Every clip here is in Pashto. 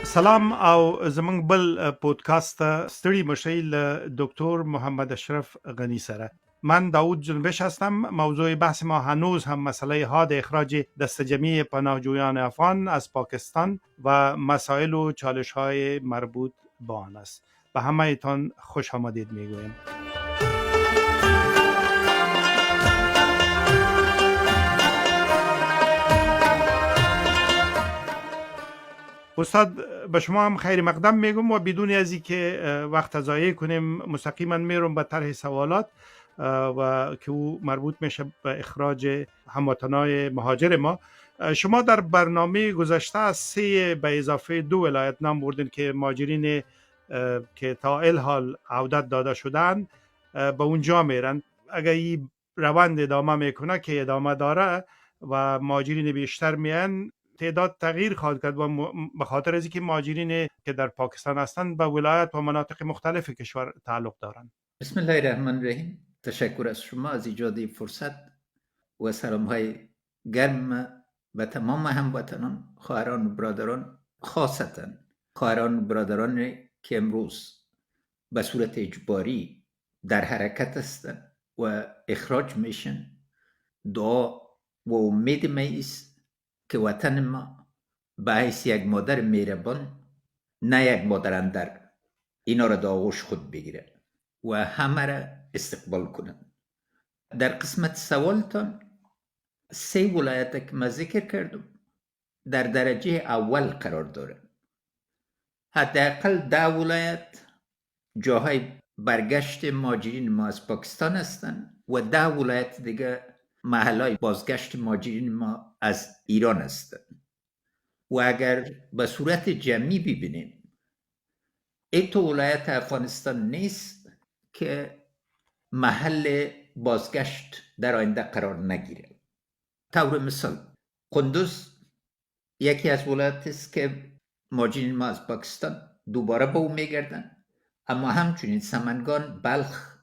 سلام او زموږ بل پودکاست ته ستړي مشئ له دکتر محمد اشرف غنی سره. من داوود جنبش هستم. موضوع بحث ما هنوز هم مسئله حاد اخراج دست جمعی پناهجویان افغان از پاکستان و مسائل و چالش های مربوط با آن است. به همه ایتان خوش آمدید میگویم. استاد به شما هم خیر مقدم میگم و بدون از اینکه وقت ضایع کنیم مستقیما میرم به طرح سوالات و که او مربوط میشه به اخراج هموطنای مهاجر ما. شما در برنامه گذشته از 3 به اضافه 2 ولایت نام بردین که مهاجرین که تا الحال عودت داده شدن به اونجا میرن. اگر این روند ادامه میکنه که ادامه داره و مهاجرین بیشتر میان، تعداد تغییر خواهد کرد و به خاطر از اینکه مهاجرین که در پاکستان هستند به ولایت و مناطق مختلف کشور تعلق دارند. بسم الله الرحمن الرحیم. تشکر از شما از ایجاد فرصت و سلام های گرم و تمام هموطنان، خواهران و برادران، خاصتا خواهران و برادران که امروز به صورت اجباری در حرکت هستند و اخراج میشن. دعا و امید ما است که وطن ما به حیث یک مادر مهربان، نه یک مادر اندر، اینا را در آغوش خود بگیره و همه را استقبال کنند. در قسمت سوالتان 3 ولایت که من ذکر کردم در درجه اول قرار داره. حداقل 10 ولایت جاهای برگشت مهاجرین ما از پاکستان هستند و 10 ولایت دیگه محلهای بازگشت مهاجرین ما از ایران هستند. و اگر به صورت جمعی ببینیم، این تو ولایت افغانستان نیست که محل بازگشت در آینده قرار نگیره. طور مثال قندوز یکی از ولایت است که مهاجرین ما از پاکستان دوباره به او میگردن، اما همچنین سمنگان، بلخ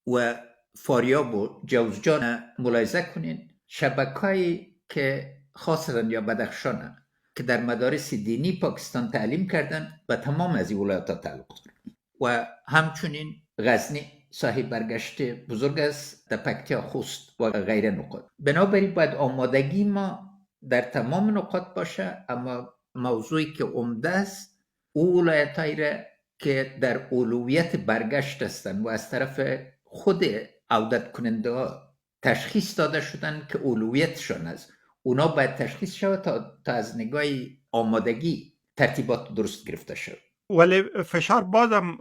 و فاریاب و جوزجان ملاحظه کنین، شبکه‌ای که خاصتا یا بدخشان که در مدارس دینی پاکستان تعلیم کردن و تمام از این ولایت ها تعلق دارن. و همچنین غزنی صاحب برگشت بزرگ است، در پکتیا، خوست و غیره نقاط. بنابراین باید آمادگی ما در تمام نقاط باشه، اما موضوعی که عمده است او ولایت‌هایی را که در اولویت برگشت هستند و از طرف خود عودت کننده ها تشخیص داده شدن که اولویتشان است، اونا باید تشخیص شود تا از نگاه آمادگی ترتیبات درست گرفته شود. ولی فشار بازم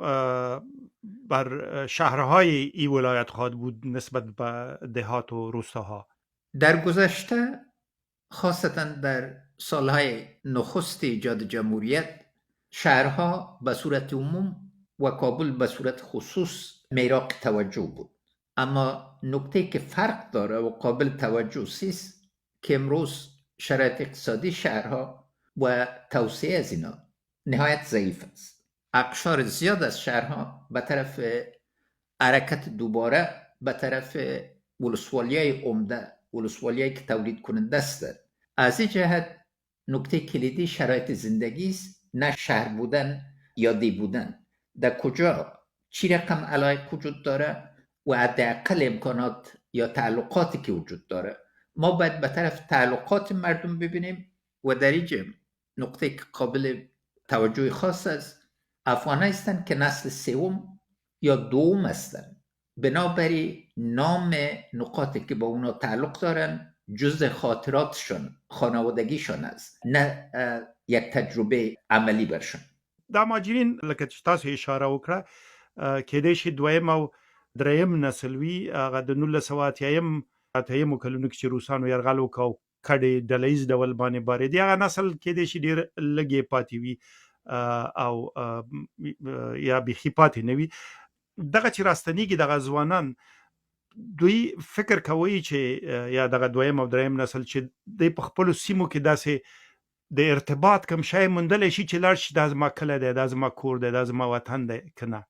بر شهرهای این ولایت خواهد بود نسبت به دهات و روستاها. در گذشته خاصتا در سالهای نخست ایجاد جمهوریت، شهرها به صورت عموم و کابل به صورت خصوص میراق توجه بود. اما نکته که فرق داره و قابل توجه است که امروز شرایط اقتصادی شهرها و توسعه از اینا نهایت ضعیف است. اقشار زیاد از شهرها به طرف حرکت دوباره به طرف ولسوالیای عمده، ولسوالیایی که تولید کننده است. از این جهت نکته کلیدی شرایط زندگی است، نه شهر بودن یا دی بودن. در کجا چی رقم علایق وجود داره و حداقل امکانات یا تعلقاتی که وجود داره. ما باید به طرف تعلقات مردم ببینیم و در اینجا نقطه که قابل توجه خاص است، افغان هستند که نسل 3 یا 2 هستند. بنابراین نام نقاطی که با اونا تعلق دارن جزء خاطراتشون، خانوادگیشون است، نه یک تجربه عملی برشون. دا مهاجرین لکه چې تاسو اشاره وکړه کېدای شي دویم او دریم نسل وي، هغه د 1980 کلونو کې چې روسانو یرغل وکړ، کډې ډله ییز ډول باندې بارېدې، هغه نسل کېدای شي ډېر لږې پاتې وي او یا بیخي پاتې نه وي. دغه چې راستنیږي دغه ځوانان، دوی فکر کوي چې یا دغه دویم او دریم نسل چې دوی په خپلو سیمو کې داسې د ارتباط کوم شی موندلی شي چې لاړ شي دا زما کلی دی، دا زما کور دی، دا زما وطن دی که نه؟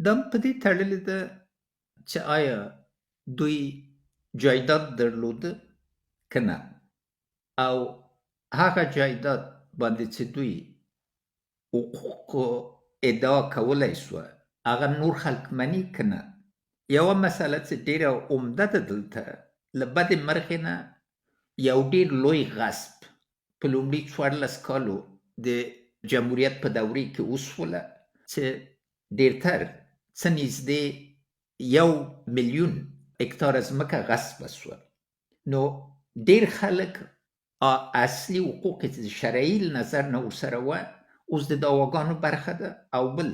دا په دې تړلې ده چې آیا دوی جایداد درلوده که نه، او هغه جایداد باندې چې دوی حقوق ادعا کولای سو هغه نور خلک منی کنه. یوه مسله چې ډیره عمده ده دلته له بدې مرغې نه یو ډیر لوی غصب په لومړي 14 کالو د جمهوریت په دورې کې وسوله چې ډیرتر څه نږدې 1 میلیون هکتار ځمکه غصبه سوه. نو ډیر خلک اصلي حقوق چې شرعي له نظر نه ورسره وه اوس د دعواګانو برخه ده. او بل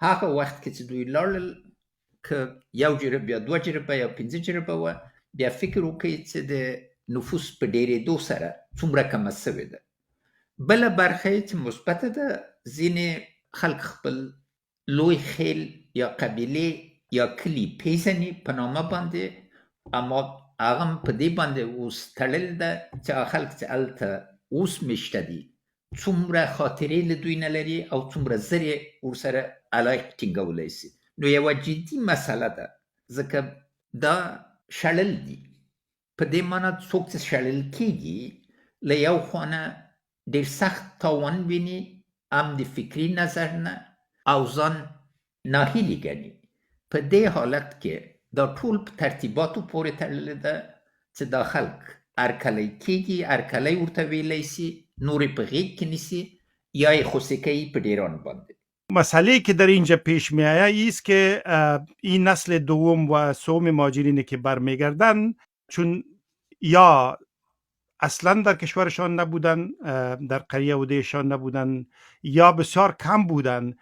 هغه وخت کې چې دوی لاړل که 1 جریبه یا 2 جریبه یا 5 جریبه وه بیا فکر وکړئ چې د نفوس په ډیرېدو سره څومره کمه سوې ده. بله برخه چې مثبته ده ځینې خلک خپل لوی خیل یا قبیلې یا کلي پیژني په نامه باندې، اما هغه هم په دې باندې اوس تړلې ده چې هغه خلک چې هلته اوس میشته دي څومره خاطرې له دوی نه لري او څومره زر یې ورسره علاقه ټینګولی سي. نو یوه جدي مسله ده ځکه دا شړل دي. په دې معنی څوک چې شړل کېږي له یو خوا نه ډېر سخت تاوان ویني، هم د فکري نظر نه او ځان ناهیلي ګڼي. په دې حالت کې دا ټول په ترتیباتو پورې تړلې ده چې دا خلک هرکلی کېږي، هرکلی ورته ویلی سي، نور یې په غیږ کې نیسي یا یې خوسې کوي په ډیران باندې. مسئله که در اینجا پیش می آید است که این نسل دوم و سوم مهاجرینی که برمیگردن چون یا اصلا در کشورشان نبودن، در قریه و دیشان نبودن یا بسیار کم بودن،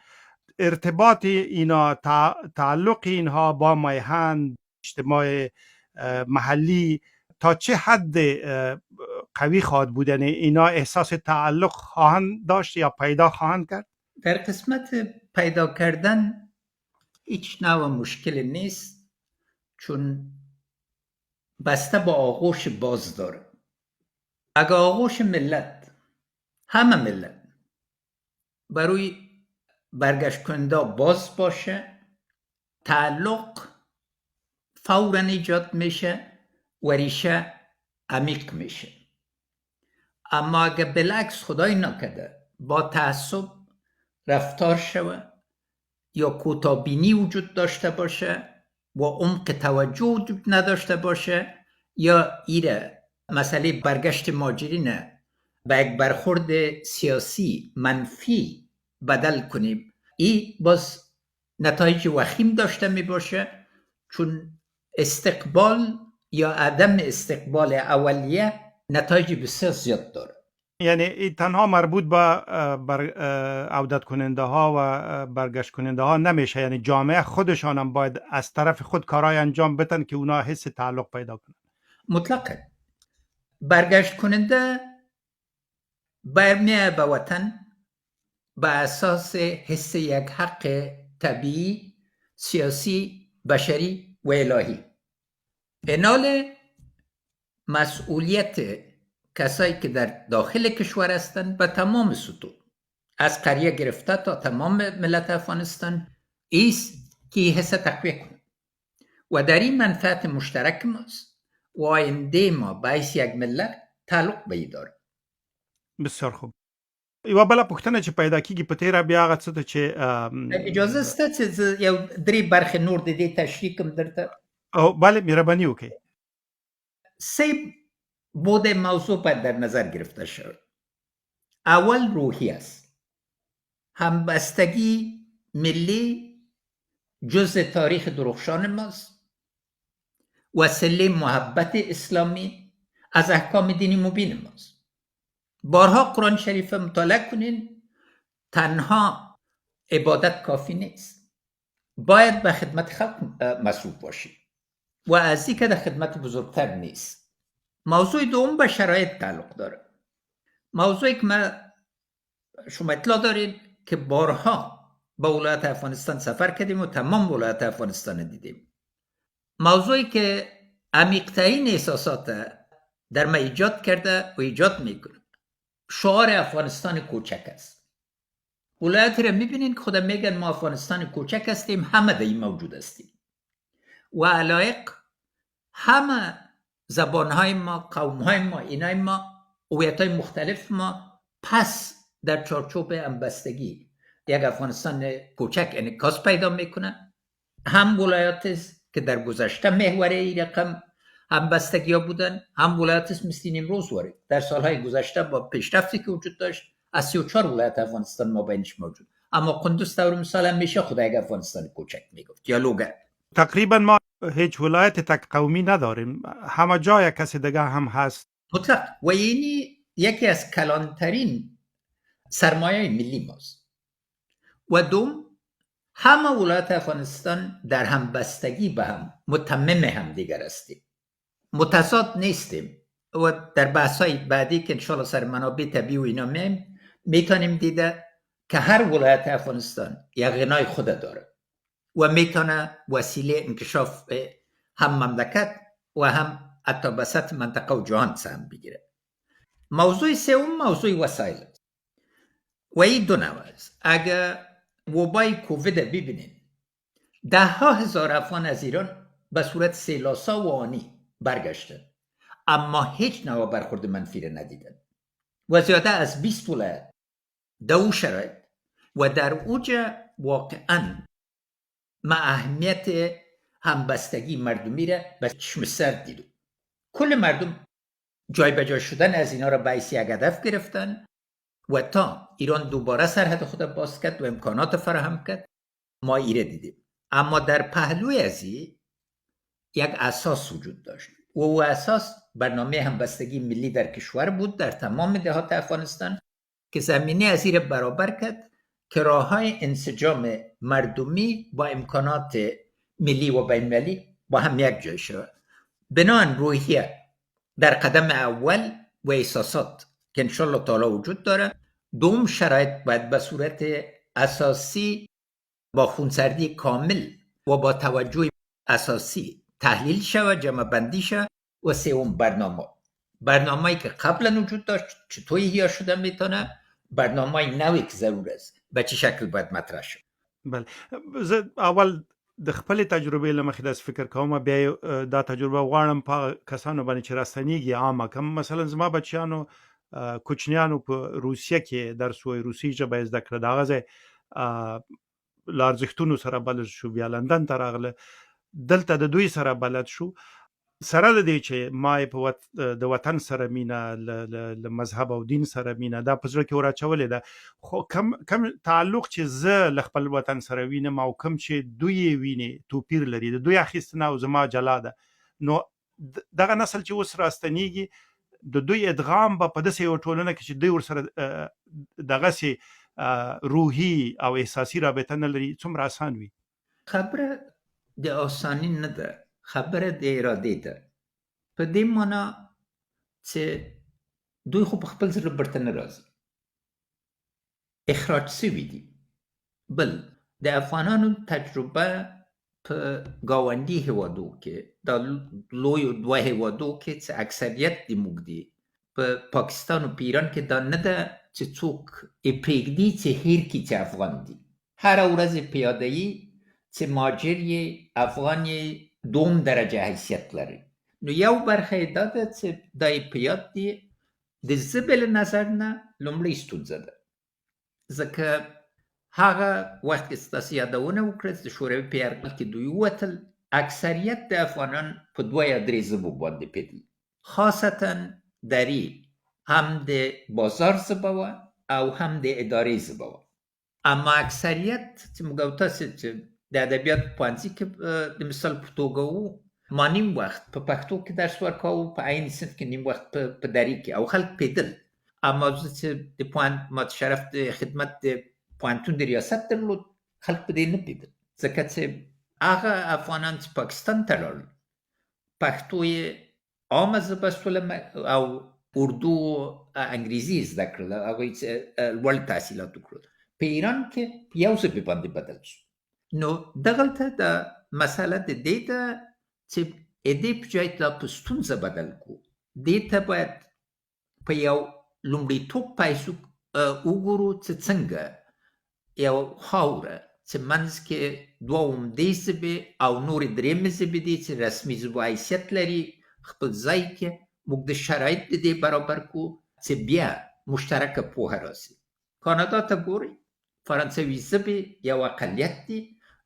ارتباط اینا، تعلق اینها با میهن اجتماع محلی تا چه حد قوی خواهد بود؟ یعنی اینا احساس تعلق خواهند داشت یا پیدا خواهند کرد؟ در قسمت پیدا کردن هیچ نوع مشکل نیست چون بسته با آغوش باز داره. اگه آغوش ملت، همه ملت برای برگشت کننده باز باشه، تعلق فوراً ایجاد میشه و ریشه عمیق میشه. اما اگه بالعکس خدای نکرده با تعصب رفتار شوه یا کوتاه‌بینی وجود داشته باشه و عمق توجه وجود نداشته باشه یا ایره مسئله برگشت مهاجرین به یک برخورد سیاسی منفی بدل کنیم، این باز نتایج وخیم داشته می باشه چون استقبال یا عدم استقبال اولیه نتایج بسیار زیاد داره. یعنی تنها مربوط به عودت کننده ها و برگشت کننده ها نمیشه، یعنی جامعه خودشان هم باید از طرف خود کارهای انجام بدن که اونا حس تعلق پیدا کنن. مطلقاً برگشت کننده برمیه به وطن به اساس حس یک حق طبیعی، سیاسی، بشری و الهی. انال مسئولیت کسایی که در داخل کشور هستند به تمام سطوح از قریه گرفته تا تمام ملت افغانستان ایست که حس تقویه کنند و در این منفعت مشترک ماست و آینده ما به حیث یک ملت تعلق به ای داره. بسیار خوب. یوه بله پوښتنه چې پیدا کیږي په تیره بیا هغه څه ته چې اجازه سته چې یو درې برخې نور د دې تشریح کوم درته؟ بله مهرباني وکړئ. سه بود موضوع باید در نظر گرفته شود. اول روحی است. همبستگی ملی جزء تاریخ درخشان ماست. وسیله محبت اسلامی از احکام دینی مبین ماست. بارها قرآن شریف مطالعه کنین، تنها عبادت کافی نیست، باید به خدمت خلق مصروف باشید و از این که در خدمت بزرگتر نیست. موضوع دوم به شرایط تعلق داره. موضوعی که شما اطلاع دارید که بارها به ولایت افغانستان سفر کردیم و تمام ولایت افغانستان دیدیم. موضوعی که عمیق‌ترین احساسات در ما ایجاد کرده و ایجاد میکنه شعار افغانستان کوچک است. ولایتی را میبینین که خدا میگن ما افغانستان کوچک هستیم، همه در این موجود هستیم و علایق همه زبانهای ما، قومهای ما، اینای ما، هویت‌های مختلف ما پس در چارچوب همبستگی یک افغانستان کوچک انعکاس پیدا میکنه. هم ولایات است که در گذشته محور این رقم همبستگی ها بودن، هم ولایات است مثل امروز وارد. در سالهای گذشته با پیشرفتی که وجود داشت از 34 ولایت افغانستان ما بینش موجود، اما قندوز طور مثال همیشه خود یک افغانستان کوچک میگفت یا لوگر. تقریبا ما هیچ ولایت تک قومی نداریم، همه جای کسی دیگه هم هست مطلق. و اینی یکی از کلانترین سرمایه ملی ماست. و دوم، همه ولایت افغانستان در همبستگی به هم متمم هم دیگر هستیم، متضاد نیستیم. و در بحث‌های بعدی که انشاءالله سر منابع طبیعی و اینا میتونیم دیده که هر ولایت افغانستان یک غنای خود داره و میتونه وسیله انکشاف هم مملکت و هم حتی بسط منطقه و جهان سهم بگیره. موضوع سوم موضوع وسایل است و این دو نوع است. اگر وبای کووید ببینید، 10,000 افغان از ایران به صورت سیلاسا و آنی برگشتن، اما هیچ نوع برخورد منفی را ندیدن و زیاده از 20 ولایت دو شرایط و در اوج واقعا ما اهمیت همبستگی مردمی را به چشم سر دیدو. کل مردم جای به جای شدن از اینا را باعث یک هدف گرفتن و تا ایران دوباره سرحد خود باز کرد و امکانات فراهم کرد ما ایره دیدیم. اما در پهلوی از یک اساس وجود داشت و او اساس برنامه همبستگی ملی در کشور بود، در تمام دهات افغانستان، که زمینه از این برابر کرد که راه‌های انسجام مردمی با امکانات ملی و بین‌المللی با هم یک جای شود. بناهن روحیه در قدم اول و احساسات که انشالله تعالی وجود داره. دوم شرایط باید به صورت اساسی با خونسردی کامل و با توجه اساسی تحلیل شود، جمع بندی شود. و سوم برنامه‌ای که قبلا وجود داشت چطور احیا شده میتونه، برنامه‌ای نوی که ضرور است به چه شکل باید مطرح شد. بله، زه اول د خپل تجربې له مخې داسې فکر کوم، بیا دا تجربه غواړم په کسانو باندې چې راستنیږي عامه کم. مثلا زما بچیانو کوچنیانو په روسیه کې درس وایي، روسي ژبه یې زده کړه، د هغه ځای له ارزښتونو سره بلد شو، بیا لندن ته راغله، دلته د دوی سره بلد شو، سره د دې چې ما د وطن سره مینه، له مذهب او دین سره مینه دا په زړه کې ور اچولې ده. خو کم تعلق چې زه له خپل وطن سره وینم او کم چې دوی ویني توپیر لري، د دوی اخیستنه او زما جلا ده. نو دغه نسل چې اوس راستنیږي، د دوی ادغام به په داسې یوه ټولنه کې چې دوی ورسره دغسې روحي او احساسي رابطه نه لري، څومره اسان وي؟ خبره د آسانی نه ده، خبره د ارادې ده. په دې معنا چې دوی خو په خپل زړه برته نه راځي، اخراج سوي دي. بل د افغانانو تجربه په ګاونډي هېوادو کې، دا لویو دوه هېوادو کې چې اکثریت د موږ دي، په پاکستان او په ایران کې دا نه ده چې څوک یې پرېږدي چې هیر کړي چې افغان دي. هره ورځ پیاده‌ای چې مهاجر یې افغان یې دوم درجه حیثیت لري. نو یو برخه یې دا ده چې دا یې په یاد دي. د ژبې له نظر نه لومړۍ ستونزه ده، ځکه هغه وخت کې ستاسو یادونه وکړه چې د شوروي په یرغل کې دوی ووتل، اکثریت د افغانان په دوه یا درې ژبو باندې پوهېدل، خاصتا دری هم د بازار ژبه وه او هم د ادارې ژبه وه. اما اکثریت چې موږ او تاسې چې د ادبیات پوهنځي کې د مثال په توګه وو، ما نیم وخت په پښتو کې درس ورکاوه، په عین صنف کې نیم وخت په دري کې، او خلک پوهېدل. اما زه چې د مات شرف د خدمت د پوهنتون د ریاست درلود، خلک په دې نه پوهېدل، ځکه چې هغه افغانان چې پاکستان ته لاړل پښتو یې عامه ژبه شوله او اردو او انګریزي زده کړل، هغوی چې لوړ تحصیلات وکړل. په ایران کې په یو ژبې باندې بدل شو. نو دغلته د مسله د دې ده چې دې په جای دا په ستونزه بدل کړو. دې ته باید په یو لومړیتوب پیسو وګورو چې څنګه یو خاوره چې منځ کې دوه عمدې ژبې او نورې درېیمې ژبې دي چې رسمي ژبو حیثیت لري، خپل ځای کې موږ د شرایط د دې برابر کړو چې بیا مشترکه پوهه راسي. کانادا ته ګورئ فرانسوي ژبې یو اقلیت دي،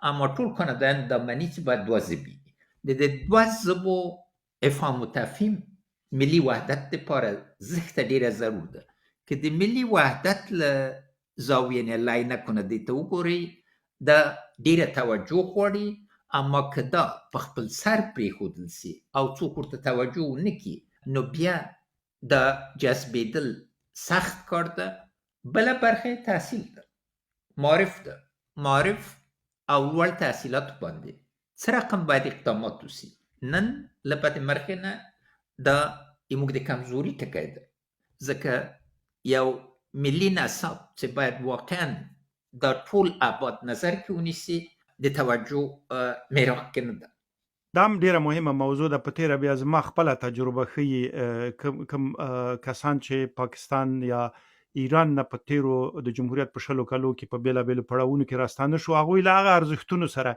اما ټول کاناډایان دا مني چې باید دوه ژبې وي. د دې دوه ژبو افهام و تفهیم ملي وحدت دپاره زښته ډېره ضرور ده. که د ملي وحدت له زاویې نه لاینکونه دې ته وګورئ، دا ډېره توجه غواړي، اما که دا په خپل سر پرېښودل سي او څوک ورته توجه ونه کړي، نو بیا دا جذبېدل سخت کار ده. بله برخه یې تحصیل ده، معرف ده. معرف او لوړ تحصیلاتو باندې څه رقم باید اقدامات وسي. نن له بدې مرغې نه دا زموږ د کمزوري ټکی ده، ځکه یو ملي نصاب چې باید واقعا دا ټول ابعاد نظر کې ونیسي د توجه معیار کې نه ده. دا هم ډیره مهمه موضوع ده. په تیره بیا زما خپله تجربه ښیي کوم کسان چې پاکستان یا ایران نه په تیرو د جمهوریت په 20 کالو کې په بېلابېلو پړاوونو کې راستانه شو، هغوی له هغه ارزښتونو سره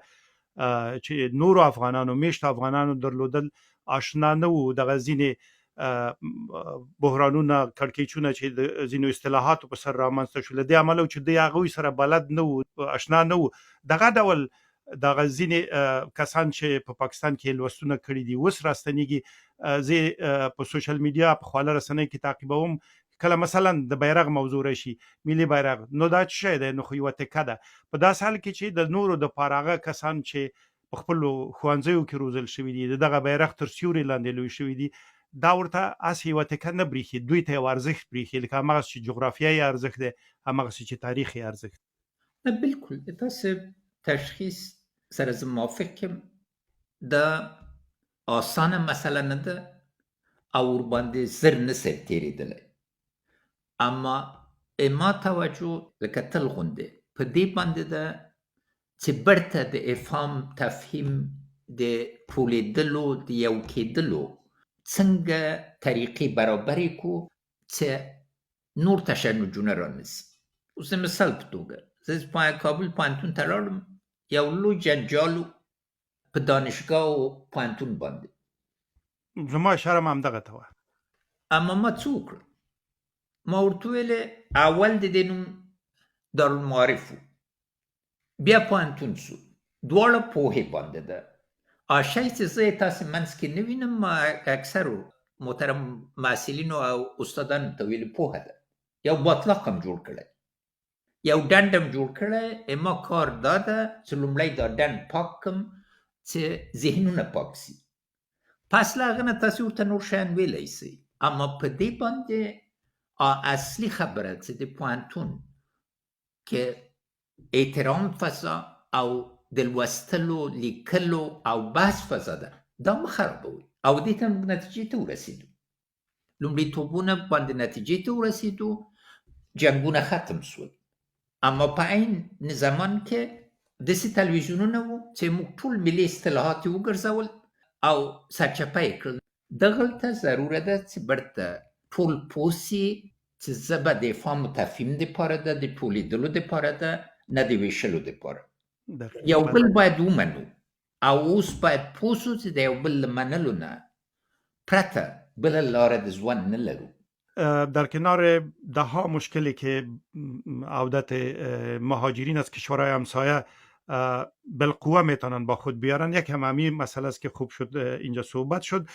چې نورو افغانانو میشتو افغانانو درلودل آشنا نه وو. دغه ځینې بحرانونه، کړکېچونه چې د ځینو اصطلاحاتو په سر رامنځته شو، له دې امله چې دوی هغوی سره بلد نه وو، آشنا نه وو. دغه ډول دغه ځینې کسان چې په پاکستان کې لوستونه کړي دي اوس راستنېږي. زه په سوشل میډیا په خواله رسنۍ کې تعقیبوم، کله مثلا د بیرغ موضوع راشي، ملي بیرغ، نو دا څه شی دی؟ نو خو یوه تکه ده. په داسې حال کې چې د نورو دپاره هغه کسان چې په خپلو ښوونځیو کې روزل شوي دي، د دغه بیرغ تر سیوري لاندې لوی شوي دي، دا ورته هسې یوه تکه نه برېښي، دوی ته یو ارزښت برېښي، لکه هماغسې چې جغرافیایي ارزښت دی، هماغسې چې تاریخي ارزښت. نه بالکل د تاسې تشخیص سره زه موافق یم. دا اسانه مسله نه ده او ورباندې زر نه سي تېرېدلی، اما ما توجه لکه تل غوندې په دې باندې ده چې برته د افهام تفهیم د ټولېدلو د یو کېدلو څنګه طریقې برابرې کړو چې نور تشنجونه رانیسي. اوس د مثال په توګه زه کابل پوهنتون ته لاړم، یو لوی جنجال په دانشګاه او پوهنتون باندې. زما اشاره هم همدغه ته وه. اما ما څه وکړل؟ ما ورته ویلې اول د دې نوم دارالمعارف و، بیا پوهنتون سو، دواړه پوهې باندې ده. شی چې زه یې تاسې منځ کې نه وینم، ما اکثرو محترم محصلینو او استادانو ته ویلې پوهه ده. یو باطلاق هم جوړ کړی، یو ډنډ هم جوړ کړی. ما کار دا ده چې لومړی دا ډنډ پاک کړم چې ذهنونه پاک سي، پس له هغه نه تاسې ورته نور شیان ویلی سئ. اما په دې باندې اصلي خبره چې د پوهنتون کې احترام فضا او د لوستلو، لیکلو او بحث فضا ده، دا مه خرابوئ. او دې ته موږ نتیجې ته ورسېدو، لومړیتوبونه باندې نتیجې ته ورسېدو، جنګونه ختم سول. اما په عین زمان کې داسې تلویزیونونه وو چې موږ ټول ملي اصطلاحات یې وګرځول او سرچپه یې کړل. دغلته ضروره ده چې برته ټول پوه سي چې ژبه د افهام و تفهیم دپاره ده، د ټولېدلو دپاره ده، نه د ویشلو دپاره. یو بل باید ومنو او اوس باید پوه سو چې د یو بل له منلو نه پرته بله لاره د ژوند نه لرو. در کنار دهها مشکلی که عودت مهاجرین از کشورهای همسایه بالقوه میتونن با خود بیارن، یک هم همین مسئله است که خوب شد اینجا صحبت شد.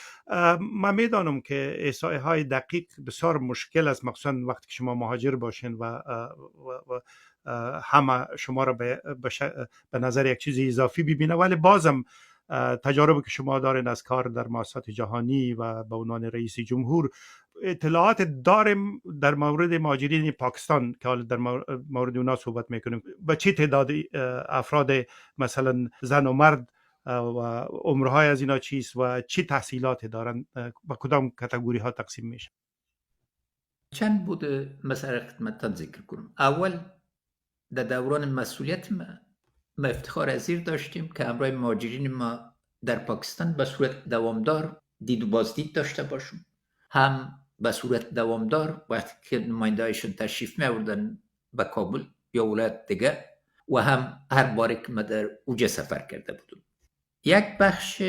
من میدانم که احصایه های دقیق بسیار مشکل است، مخصوصا وقتی که شما مهاجر باشین و همه شما را به نظر یک چیز اضافی ببینه، ولی بازم تجاربی که شما دارین از کار در مؤسسات جهانی و به عنوان رئیس جمهور، اطلاعات داریم در مورد مهاجرین پاکستان که حالا در مورد اونا صحبت میکنیم، به چه تعداد افراد مثلا زن و مرد و عمرهای از اینا چیست و چه تحصیلات دارن، با کدام کاتگوری ها تقسیم میشه؟ چند بود مسئله خدمتتان ذکر کنم. اول در دوران مسئولیت ما افتخار عزیر داشتیم که همراه مهاجرین ما در پاکستان به صورت دوامدار دید و بازدید داشته باشیم، هم به صورت دوامدار وقتی که نماینده‌هایشون تشریف می‌آوردن به کابل یا ولایت دیگه، و هم هر باره که ما در اوجه سفر کرده بودیم. یک بخش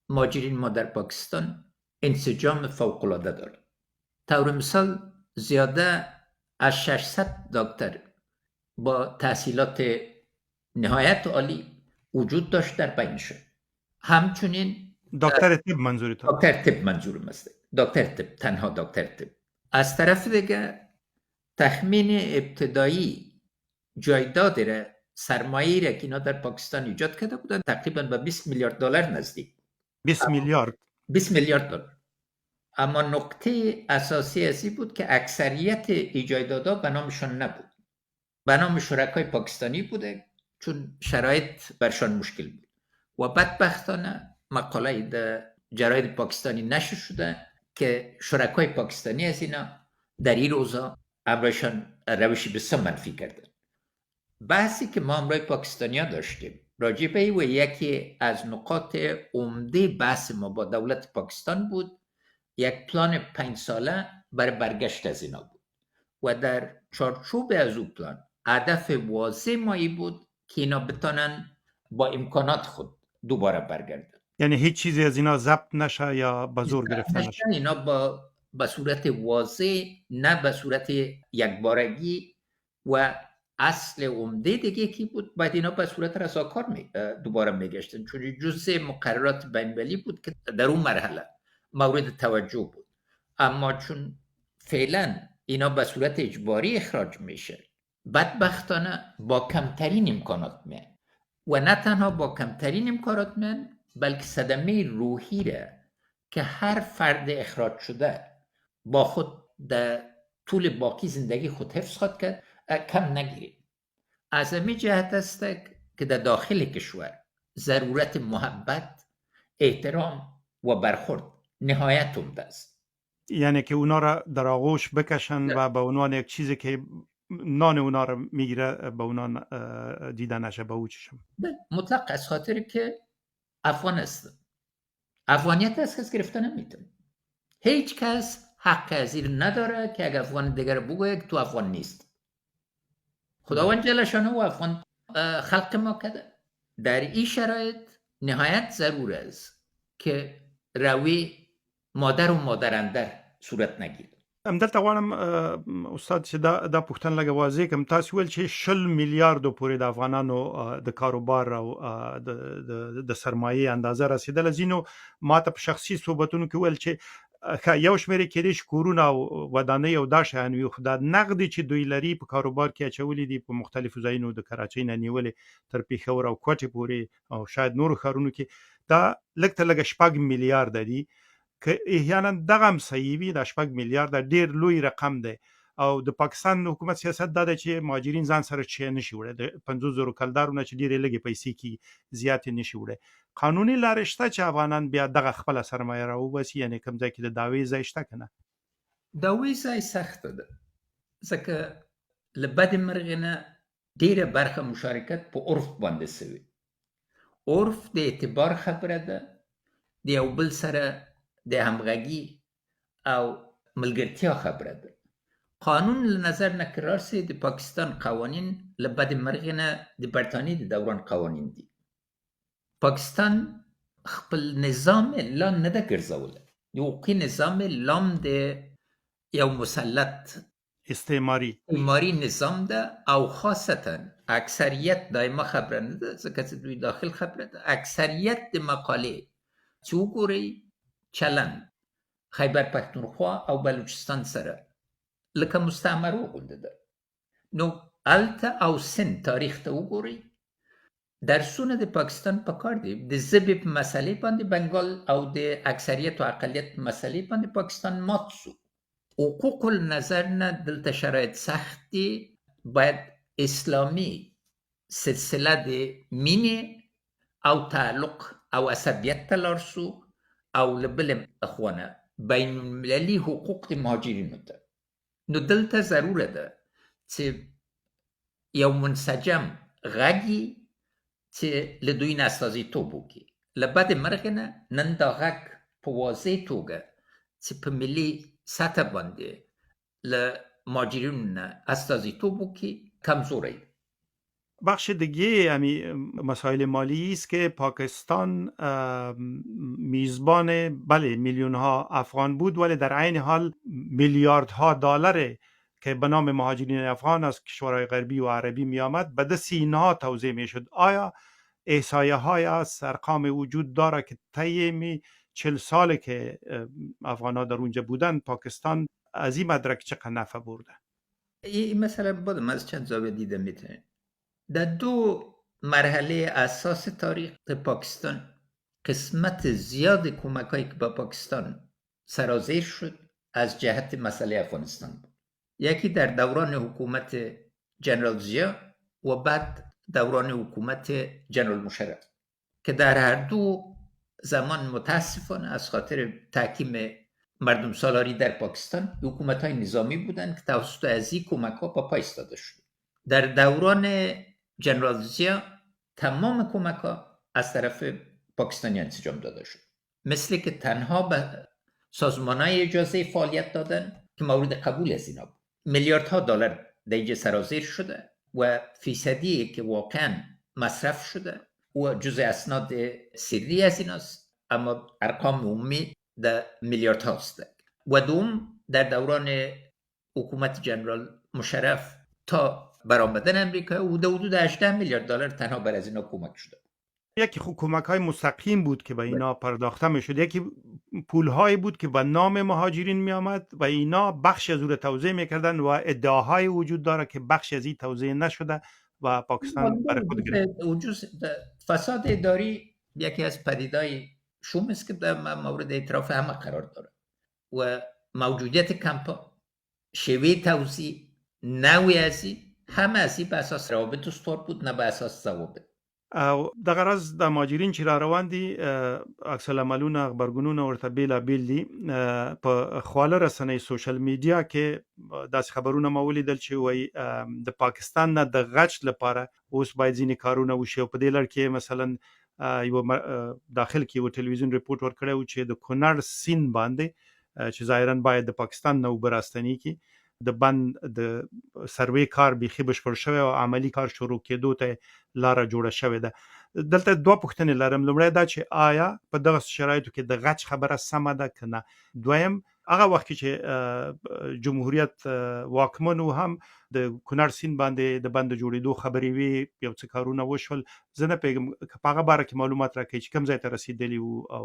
مهاجرین ما در پاکستان انسجام فوق‌العاده دارد. طور مثال زیاده از 600 دکتر با تحصیلات نهایت عالی وجود داشت در بینشون. همچنین دکتر طب منظورتون؟ دکتر طب منظورم است، دکتر طب، تنها دکتر طب. از طرف دیگه تخمین ابتدایی جایداد را، سرمایه‌ای را که اینا در پاکستان ایجاد کرده بودن تقریبا به 20 میلیارد دلار نزدیک. 20 میلیارد 20 میلیارد دلار. اما نکته اساسی ازی بود که اکثریت ایجادادا به نامشان نبود، به نام شرکای پاکستانی بوده، چون شرایط برشان مشکل بود و بدبختانه مقاله در جراید پاکستانی نشر شده که شرکای پاکستانی از اینا در این روزا امرشان روشی بسیار منفی کردن. بحثی که ما امروز پاکستانی ها داشتیم راجع به و یکی از نقاط عمده بحث ما با دولت پاکستان بود، یک پلان 5 ساله برای برگشت از اینا بود و در چارچوب از اون پلان هدف واضح مایی بود که اینا بتانن با امکانات خود دوباره برگردن. یعنی هیچ چیزی از اینا ضبط نشه یا به زور گرفته نشه. اینا به صورت واضح، نه به صورت یکبارگی. و اصل عمده دیگه کی بود؟ باید اینا به صورت رضاکار دوباره میگشتن، چون جزء مقررات بین‌المللی بود که در اون مرحله مورد توجه بود. اما چون فعلا اینا به صورت اجباری اخراج میشه، بدبختانه با کمترین امکانات میان و نه تنها با کمترین امکانات میان، بلکه صدمه روحی را که هر فرد اخراج شده با خود در طول باقی زندگی خود حفظ خواهد کرد کم نگیرید. از همین جهت است که در داخل کشور ضرورت محبت، احترام و برخورد نهایت عمده است. یعنی که اونا را در آغوش بکشن و به عنوان یک چیزی که نان اونا را میگیره به اونا دیده نشه، به او چشم. مطلق از خاطر که افغان است. افغانیت از کس گرفته نمیتونه. هیچ کس حق از این نداره که اگر افغان دیگر بگوید تو افغان نیست. خداوند جل شانه و افغان خلق ما کرده. در این شرایط نهایت ضرور است که روی مادر و مادرندر صورت نگیره. همدلته غواړم استاد چې دا پوښتنه لږه واضح کړم. تاسو ویل چې 60 میلیاردو پورې د افغانانو د کاروبار او د سرمایې اندازه رسیدله. ځینو ماته په شخصي صحبتونو کې ویل چې یو شمېر یې کېدای شي کورونه او ودانۍ او دا شیان وي، خو دا نغدې چې دوی لري په کاروبار کې اچولي دي په مختلفو ځایونو د کراچۍ نه نیولې تر پېښور او کوټې پورې او شاید نورو ښارونو کې، دا لږ تر لږه 6 میلیارده دي. که احیانا دغه هم صحیح وي، دا 6 میلیارده ډېر لوی رقم دی. او د پاکستان حکومت سیاست دا دی چې مهاجرین ځان سره چی نشي وړی، د 50,000 کلدارونه چې ډېرې لږې پیسې کې زیاتې نشي وړی. قانوني لارې شته چې افغانان بیا دغه خپله سرمایه راوباسي، یعنې کوم ځای کې د دعوې ځای شته که نه؟ دعوې ځای سخته ده، ځکه له بدې مرغې نه ډېره برخه مشارکت په عرف باندې سوي. عرف د اعتبار خبره ده، د یو بل سره د همغږي او ملګرتیا خبره ده. قانون له نظر نه که راسي، د پاکستان قوانین له بدې مرغې نه د برطانیې د دوران قوانین دي. پاکستان خپل نظام لا نه ده ګرځولی، د حقوقي نظام لام د یو مسلط استعماري نظام ده، او خاصتا اکثریت دایما خبره نه ده، ځکه چې دوی داخل خبره ده. اکثریت د مقالې چې وګورئ چلند خیبر پښتونخوا او بلوچستان سره لکه مستعمره وغونده ده. نو الته او سند تاریخ ته وګورئ، درسونه د پاکستان په کار دي. د ژبې په مسلې باندې بنګال او د اکثریت او اقلیت په مسلې باندې پاکستان مات شو. حقوق النظر نه دلته شرایط سخت دي. باید اسلامي سلسله د مینې او تعلق او عصبیت ته لاړ شو، او له بلې خوا بین المللي حقوق د مهاجرینو ته. نو دلته ضروره ده چې یو منسجم غږی چې له دوی نه استازیتوب وکړي. له بدې مرغې نه نن دا غږ په واضح توګه چې په ملي سطح باندې له مهاجرینو نه استازیتوب وکړي کمزوری. بخش دیگه همین مسائل مالی است که پاکستان میزبان بله میلیون ها افغان بود، ولی در عین حال میلیاردها دلار که به نام مهاجرین افغان از کشورهای غربی و عربی می آمد به دست اینها توزیع می شد. آیا احصایه های از ارقام وجود داره که طی 40 ساله که افغان ها در اونجا بودن پاکستان از این مدرک چقدر نفع برده؟ این مثلا بودم از چند زاویه دیده میتونه. در دو مرحله اساس تاریخ پاکستان قسمت زیاد کمک هایی که با پاکستان سرازیر شد از جهت مسئله افغانستان بود. یکی در دوران حکومت جنرال ضیا و بعد دوران حکومت جنرال مشرف که در هر دو زمان متاسفانه از خاطر تحکیم مردم سالاری در پاکستان حکومت های نظامی بودند که توسط از این کمک ها پا ایستاده شد. در دوران جنرال ضیا تمام کمک ها از طرف پاکستانی انجام داده شد، مثل که تنها به سازمان های اجازه فعالیت دادن که مورد قبول از اینا بود. میلیاردها دلار در اینجا سرازیر شده و فیصدی که واقعا مصرف شده و جزء اسناد سری از ایناست، اما ارقام عمومی در میلیارد هاست. و دوم در دوران حکومت جنرال مشرف تا برآمدن امریکا حدود 18 میلیارد دلار تنها بر از اینا کمک شده. یکی کمک های مستقیم بود که به اینا پرداخته می شد، یکی پول هایی بود که به نام مهاجرین می آمد و اینا بخش از اون توزیع می کردن و ادعاهای وجود داره که بخش از این توزیع نشده و پاکستان برای خود گرفت. فساد اداری یکی از پدیدهای شوم است که در مورد اعتراف همه قرار داره و موجودیت کمپا، شیوه توزیع، نوعی ازی همه ازی به اساس روابط استوار بود، نه به اساس ضوابط. د غرض د مهاجرین چې را روان دي عکس العملونه خبرګونونه ورته بیلابیل دي. په خواله رسنۍ سوشل میډیا کې داسې خبرونه ما ولیدل چې وایي د پاکستان نه د غچ لپاره اوس باید ځینې کارونه وشي. په دې لړ کې مثلا یو داخل کې یو ټلویزیون ریپورت ورکړی و چې د کونړ سیند باندې چې ظاهرا باید د پاکستان نه اوبه راستنې کړي، د بند د سروې کار بیخي بشپړ شوی او عملی کار شروع کېدو ته لاره جوړه شوې ده. دلته دوه پوښتنې لرم. لومړی دا چې آیا په دغه شرایطو کې د غچ خبره سمه ده که نه؟ دویم هغه وخت کې چې جمهوریت واکمن و هم د کونړ سیند باندې د بند جوړېدو خبرې وي، یو څه کارونه وشول، زه نه پوهېږم که په هغه باره کې معلومات راکړئ چې کوم ځای ته رسېدلي وو او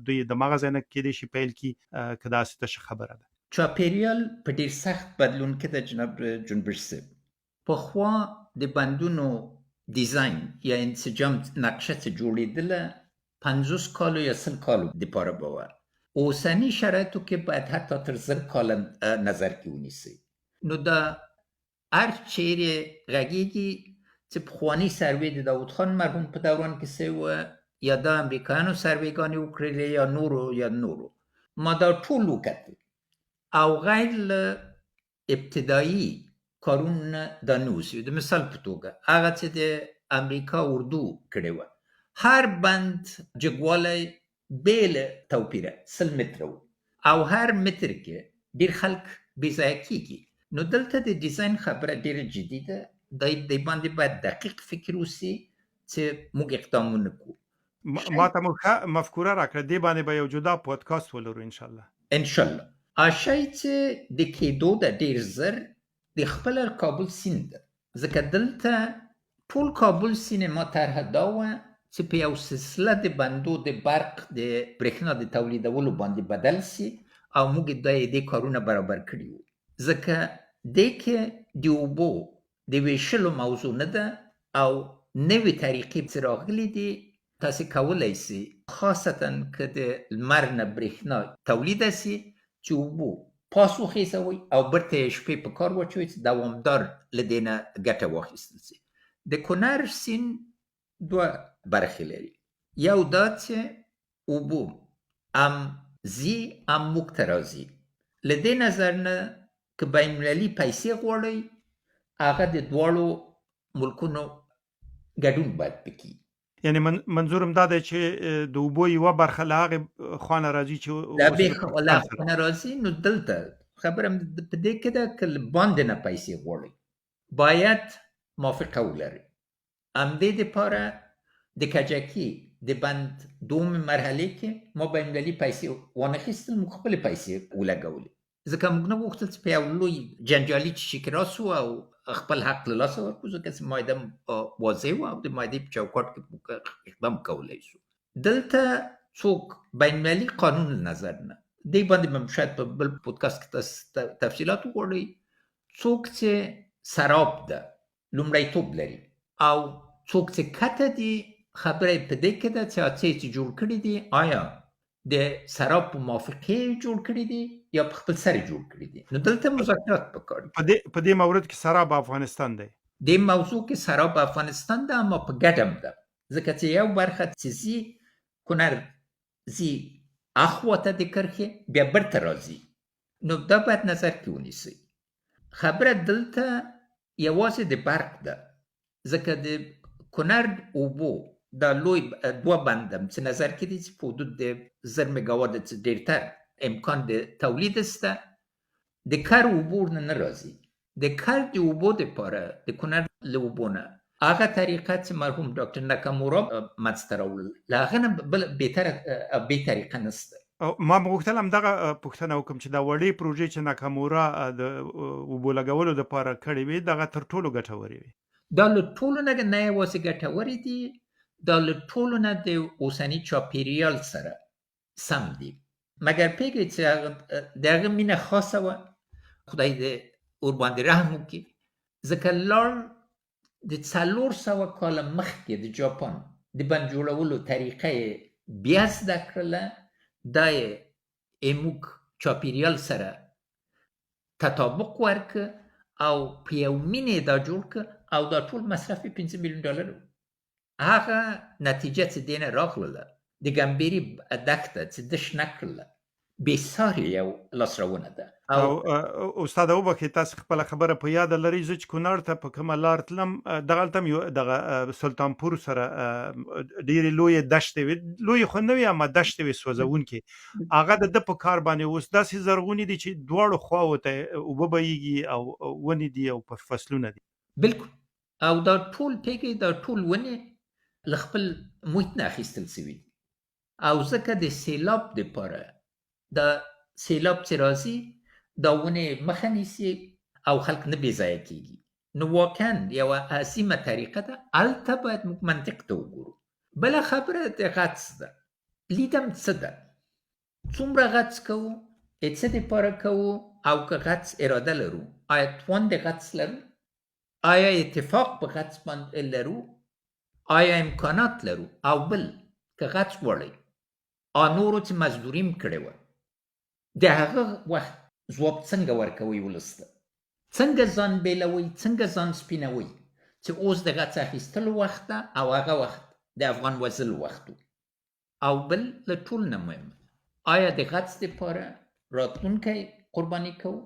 دوی د هماغه ځای نه کېدای شي پیل کړي که داسې تشه خبره ده؟ چاپیریال په ډیر سخت بدلون کې د جناب جنبش صاحب پخوا د بندونو ډیزاین یا انسجام نقشه چې جوړېدله 50 کالو یا 100 کالو دپاره به وه. اوسني شرایطو کې باید حتی تر 1000 کاله نظر کې ونیسئ. نو دا هر چیرې غږېږي چې پخواني سروې د داود خان مرحوم په دوران کې سوی وه یا د امریکایانو سروېګانې وکړلې یا نورو. ما دا ټول وکتل او غیر له ابتدایي کارونه دا نوسي. د مثال په توګه هغه چې د امریکا اردو کړې وه، هر بند جګوالی بېل توپیره 100 متره و او هر متر کې ډېر خلک بېځایه کېږي. نو دلته د ډیزاین خبره ډېره جدي ده. دی باندې باید دقیق فکر وسي چې موږ اقدام ونه کړو. ما ته مفکوره راکړه، دې باندې به یو جدا پودکاست ولرو انشاءالله. آشای چې د کېدو د ډېر زر د خپل کابل سیند ده، ځکه دلته ټول کابل سیند ما طرحه دا وه چې په یو سلسله د بندو د برق د برېښنا د تولیدولو باندې بدل سي او موږ دې کارونه برابر کړي وو. ځکه دې کې د اوبو د ویشلو موضوع نه ده او نوې طریقې چې راغلي دي تاسې کولی سي خاصتا که د لمر نه برېښنا تولید سي چې اوبو پاس وخیزوي او برته یې شپې په کار واچوي چې دوامدار له دې نه ګټه واخیستل سي. د کونړ سیند دوه برخې لري. یو دا چې اوبو هم ځي هم موږ ته راځي. له دې نظر نه که بینالمللي پیسې غواړئ هغه د دواړو ملکونو ګډون باید پکې. یعنی منظورم دا دی چې د اوبو یوه برخه له هغې خوا نه راځي چې له هغې خوا نه راځي. نو دلته خبره په دې کې ده که له باندې نه پیسې غواړئ باید موافقه ولرئ. همدې دپاره د کجکي د بند دوم مرحلې کې ما بینالمللي پیسې وانخیستل، موږ خپلې پیسې ولګولې ځکه موږ نه غوښتل چې په یو لوی جنجالي شي کې راسو او خپل حق له لاسه ورکړو، ځکه چې مایده واضح وه او د مایدې په چوکاټ کې اقدام کولی شو. دلته څوک بین المللي قانون نظر نه، دې باندې به شاید په بل پودکاسټ کې تاسو تفصیلات وغواړئ. څوک چې سراب ده لومړیتوب لري، او څوک چې کته دي خبره په دې کې ده چې هڅې چې جوړ کړي دي آیا د سراب په موافقې جوړ کړي دي یا په خپل سر جوړ کړي دي. نو دلته مذاکرات پکار دي. په دې مورد کې سراب افغانستان دی. د موضوع کې سراب افغانستان ده، اما په ګډم ده، ځکه چې یو برخه چې زی کونړ زی اخواته د کرښې بیا برته راځي، نو دا باید نظر کې ونیسئ. خبره دلته یوازې د برق ده، ځکه د کونړ اوبو دا لوی دوه بندم چې نظر کې دي چې په حدود د 1000 میګاوات څخه ډېرتر امکان د تولید است. د کار اوبو نه راځي. د کار د اوبو دپاره د کونړ له اوبو نه هغه طریقه چې مرحوم ډاکټر ناکامورا منځته راوړل، له هغه نه بل بې طریقه نشته. ما غوښتل همدغه پوښتنه وکړم چې دا وړې پروژې چې ناکامورا د اوبو لګولو دپاره کړې وې، دغه تر ټولو ګټورې وې. دا له ټولو نه یوازې ګټورې دي، دا له ټولو نه د اوسني چاپېریال سره سم دي. مګر پوهېږئ چې د هغه مینه خاصه وه، خدای دې ورباندې رحم وکړي، ځکه لاړ د 400 کاله مخکې د جاپان د بند جوړولو طریقه یې بیا زده کړله، دا یې موږ چاپېریال سره تطابق ورکړه او په یو مینې دا جوړ کړه، او دا ټول مصرف یې $5 میلیون و. هغه نتیجه چې دې نه راغله د ګمبېري دښته چې ده شنه کړله، بېسارې یو لاسراونه ده. او استاد وبخښئ، تاسو خپله خبره په یاده لرئ، زه چې کونړ ته په کومه لار تلم دغلته هم یو دغه سلطانپور سره ډېرې لویې دښتې وې، لویې خو نه وې اما دښتې وې سوځونکې. هغه د ده په کار باندې اوس داسې زرغونې دي چې دواړو خواوو ته اوبه بهیږي او ونې دي او فصلونه دي. بلکل. او دا ټول پوهېږئ دا ټول ونې له خپل محیط نه اخیستل سوي دي، او ځکه د سیلاب دپاره دا سیلاب چې راځي دا ونې مخه نیسي او خلک نه بېځایه کېږي. نو واقعا یوه عظیمه طریقه ده. هلته باید موږ منطق ته وګورو. بله خبره د غڅ ده. لیدم څه ده، څومره غڅ کوو، څه دپاره کوو، او که غڅ اراده لرو آیا توان د غڅ لرو، آیا اتفاق په غڅ باندې لرو، آیا امکانات لرو، او بل که غڅ غواړئ نورو چې مزدوریم کړې وه د هغه وخت ځواب څنګه ورکوئ ولس ته، څنګه ځان بیلوئ، څنګه ځان سپینوئ چې اوس د غڅ اخیستلو وخت ده او هغه وخت د افغان وژلو وخت و. او بل له ټول نه مهم، آیا د غڅ دپاره راتلونکی قرباني کوو؟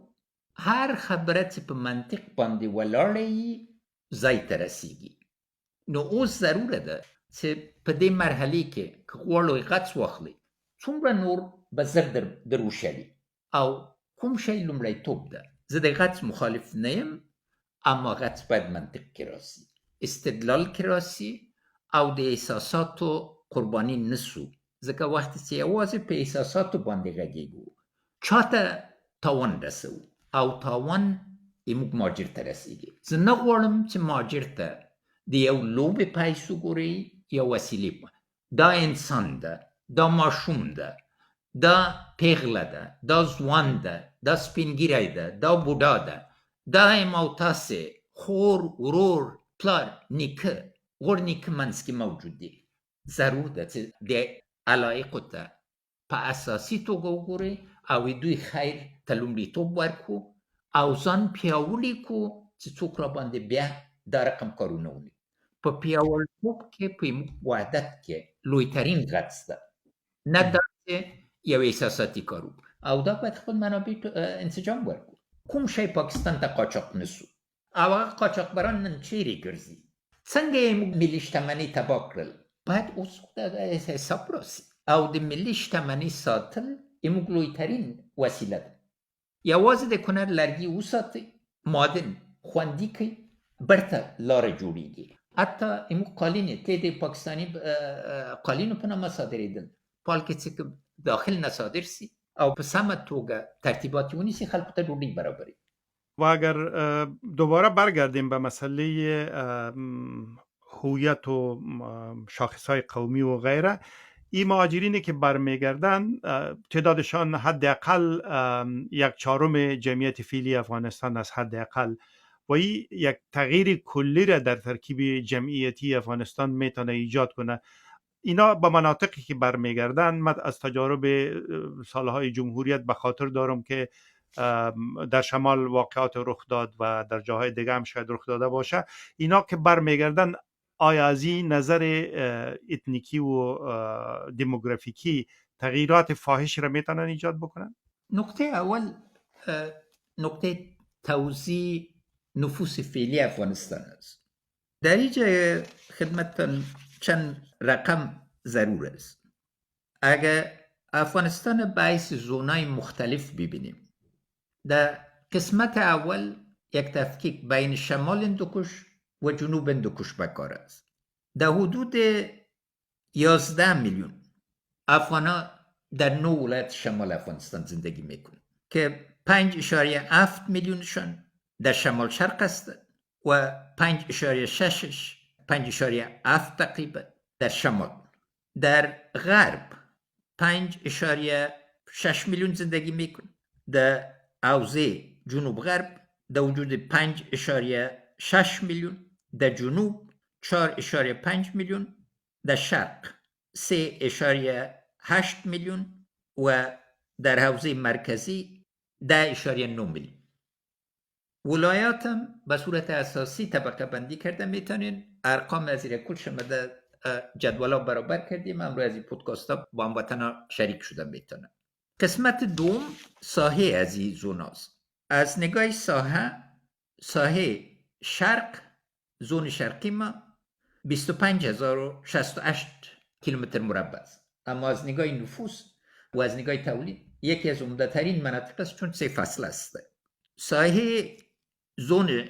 هر خبره چې په منطق باندې ولاړه وي ځای ته رسیږي. نو اوس ضروره ده چې په دې مرحلې کې که غواړئ غڅ واخلئ، څومره نور به زر در وشلي، او کوم شی لومړیتوب ده. زه د غڅ مخالف نه یم، اما غڅ باید منطق کې راسي، استدلال کې راسي، او د احساساتو قرباني نسو، ځکه وخت چې یوازې په احساساتو باندې غږیږو چاته تاوان رسوو، او تاوان موږ مهاجر ته رسیږي. زه نه غواړم چې مهاجر ته د یو لوبې پیسو ګورئ یا وسیلې. دا انسان ده، دا ماشوم ده، دا پیغله ده، دا ځوان ده، دا سپینګیری ده، دا بوډا ده، دا ما او تاسې خور، ورور، پلار، نیکه، غوړ نیکه منځ کې موجود دي. ضرور ده چې د علایقو ته په اساسي توګه وګورئ او دوی خیر ته لومړیتوب ورکړو او ځان پیاوړي کړو چې څوک را باندې بیا دا رقم کارونه ونکړي. په پیاوړتوب کې په وحدت کې لویترین غڅ ده، نه دا چې یو احساساتي کار وکړو. او دا باید خپل منابع انسجام ورکړو. کوم شی پاکستان ته قاچاق نسو، او هغه قاچاقبران نن چیرې ګرځي، څنګه یې موږ ملي شتمني تباه کړل، باید اوس حساب راسي. او د ملي شتمني ساتل موږ لویترین وسیله ده. یوازې د کونړ لرګي وساتئ، معدن خوندي کړئ، برته لاره جوړیږي. حتی موږ قالین د پاکستاني قالینو په نامه صادرېدل، په حال کې چې داخل نه صادر سي او په سمه توګه ترتیبات ونیسي، خلکو ته ډوډۍ برابري. و اگر دوباره برگردیم به مسئله هویت و شاخصهای قومی و غیره، این مهاجرینی که برمیگردن تعدادشان حداقل 1/4 جمعیت فعلی افغانستان از حداقل، و این یک تغییر کلی را در ترکیب جمعیتی افغانستان میتونه ایجاد کنه. اینا به مناطقی که برمیگردن، من از تجارب سالهای جمهوریت به خاطر دارم که در شمال واقعات رخ داد و در جاهای دیگه هم شاید رخ داده باشه. اینا که برمیگردن آیا از این نظر اتنیکی و دموگرافیکی تغییرات فاحش را میتونن ایجاد بکنن؟ نقطه اول نقطه توزیع نفوس فعلی افغانستان است. در اینجا خدمتتان چند رقم ضرور است. اگر افغانستان به حیث زونای مختلف ببینیم، در قسمت اول یک تفکیک بین شمال هندوکش و جنوب هندوکش به کار است. در حدود 11 میلیون افغانا در 9 ولایت شمال افغانستان زندگی میکنند که 5.7 میلیونشان در شمال شرق است و 5.7 تقریبا در شمال. در غرب 5.6 میلیون زندگی میکنند. در حوزه جنوب غرب در وجود 5.6 میلیون، در جنوب 4.5 میلیون، در شرق 3.8 میلیون و در حوزه مرکزی 10.9 میلیون. ولایات هم به صورت اساسی طبقه بندی کرده میتونین. ارقام از این کل شما در جدولا برابر کردیم، امروز از این پودکاست ها با هموطنا شریک شده میتونن. قسمت دوم ساحه از این زوناست. از نگاه ساحه شرق، زون شرقی ما 25,068 کیلومتر مربع است. اما از نگاه نفوس و از نگاه تولید یکی از عمده ترین مناطق است، چون 3 فصل است. ساحه زون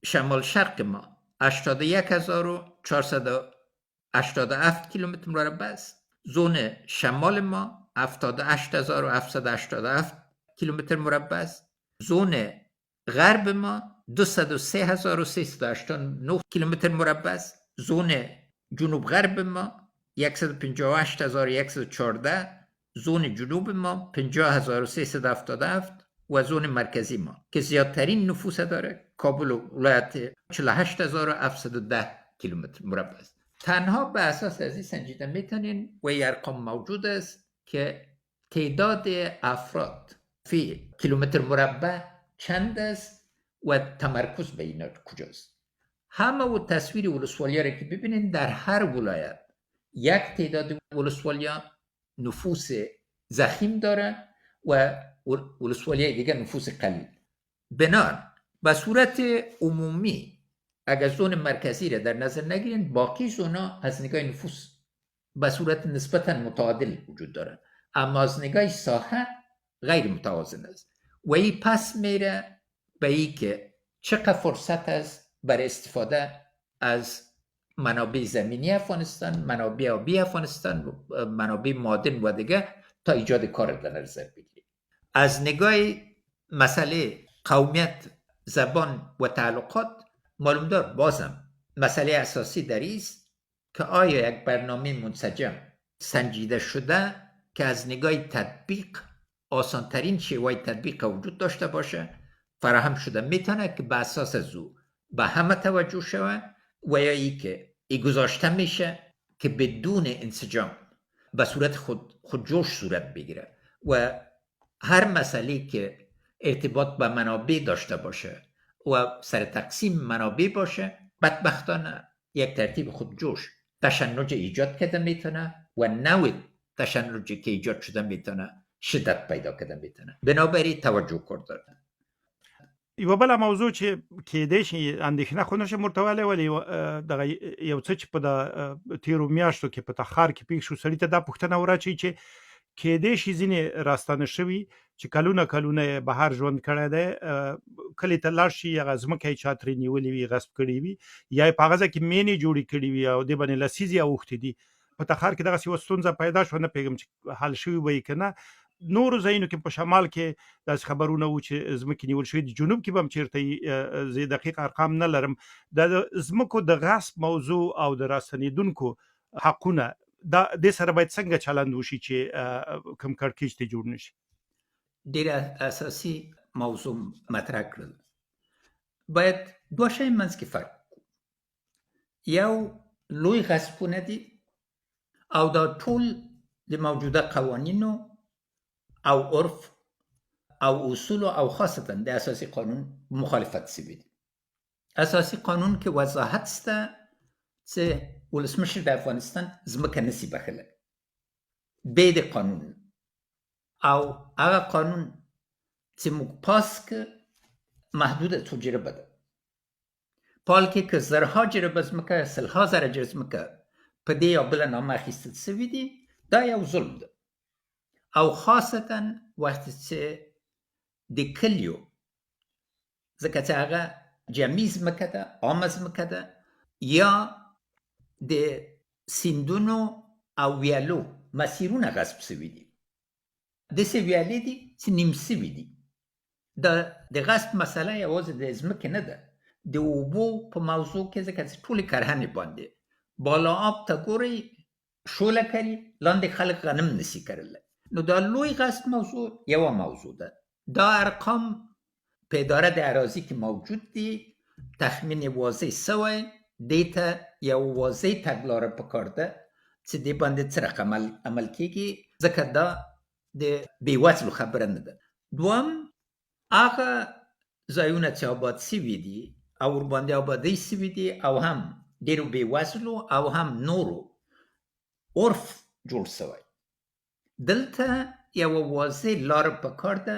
شمال شرق ما 81,487 کیلومتر مربع است. زون شمال ما 78,787 کیلومتر مربع است. زون غرب ما 203,389 کیلومتر مربع است. زون جنوب غرب ما 158,114، زون جنوب ما 50,377 و زون مرکزی ما که زیادترین نفوس داره، کابل و ولایت 48,710 کیلومتر مربع است. تنها به اساس از این سنجیده میتونین و این ارقام موجود است که تعداد افراد فی کیلومتر مربع چند است و تمرکز به اینا کجاست. همه و تصویر ولسوالی‌ها را که ببینین، در هر ولایت یک تعداد ولسوالی‌ها نفوس ضخیم داره و ولسوالی‌های دیگه نفوس قلیل. بنابراین به صورت عمومی اگر زون مرکزی را در نظر نگیرین، باقی زونا از نگاه نفوس به صورت نسبتاً متعادل وجود داره، اما از نگاه ساحه غیر متوازن است و این پس میره به این که چقدر فرصت است برای استفاده از منابع زمینی افغانستان، منابع آبی افغانستان، منابع معادن و دیگه تا ایجاد کار در نظر بگیریم. از نگاه مسئله قومیت، زبان و تعلقات معلوم دار بازم مسئله اساسی در است که آیا یک برنامه منسجم سنجیده شده که از نگاه تطبیق آسانترین شیوه تطبیق وجود داشته باشه فراهم شده میتونه که به اساس از او به همه توجه شود، و یا ای که ای گذاشته میشه که بدون انسجام به صورت خودجوش صورت بگیره و هر مسئله که ارتباط به منابع داشته باشه و سر تقسیم منابع باشه، بدبختانه یک ترتیب خودجوش تشنج ایجاد کرده میتونه و نوع تشنجی که ایجاد شده میتونه شدت پیدا کرده میتونه. بنابراین توجه کرده. یو بل موضوع چې کېدای شي اندېښنه خو نشه مرتواله، ولی دغه یو څه چې په د تیرو میاشتو کې په تخار کې پیښ شو، سړي ته دا پوښتنه وراچوي چې کېدای شي ځینې راستانه شوي چې کلونه بهر ژوند کړی دی، کلي ته لاړ شي، هغه ځمکه یې چا ترې نیولې وي، غصب کړې وي، یا یې په هغه ځای کې مینې جوړې کړي وي او دې باندې لسیزې اوښتې دي. په تخار کې دغسې یوه ستونزه پیدا شوه، نه پوهېږم چې حل شوي به یې که نه. نورو ځایونو کې په شمال کې داسې خبرونه وو چې ځمکې نیول شوې دي، جنوب کې به هم چېرته زه دقیق ارقام نه لرم. دا د ځمکو د غصب موضوع او د راستنېدونکو حقونه، دا دې سره باید څنګه چلند وشي چې کوم کړکېچ ته جوړ نشي؟ ډېره اساسي موضوع مطرح کړل. باید دوه شی منځ کې فرق وکړو. یو لوی غصبونه دي او دا ټول د موجوده قوانینو او عرف او اصولو او خاصتا د اساسي قانون مخالفت سوي دي. اساسي قانون کې وضاحت شته چې ولسمشر د افغانستان ځمکه نشي بخښلی بې د قانون، او هغه قانون چې موږ پاس که محدود تجربه ده، پال کې که زرها جربه ځمکه، سلها زره جربه ځمکه په دې یا بله نامه اخیستل سوي دي، دا یو ظلم ده. او خاصتا وقتی چې د کلیو، ځکه چې هغه جمعي ځمکه ده، عامه ځمکه ده، یا د سیندونو او ویالو مسیرونه غصب سوي دي، داسې ویالې دي چې نیم سوي دي. د غصب مسله یوازې د ځمکې نه ده، د اوبو په موضوع کې، ځکه چې ټولې کرهنې باندې بالا آب ته ګورئ شوله کري، لاندې خلک غنم نشي کرلی. نو دا لوی غصب موضوع یوه موضوع ده. دا ارقام په اداره د اراضي کې موجود دي، تخمین واضح سوی، دې ته یو واضح تګلاره پکار ده چې دې باندې څه رقم عمل کیږي، ځکه دا د بېوزلو خبره نه ده. دوم، هغه ځایونه چې آباد سوي دي او ورباندې آبادۍ سوي دي او هم ډېرو بېوزلو او هم نورو عرف جوړ سوی، دلته یوه واضح لاره پکار ده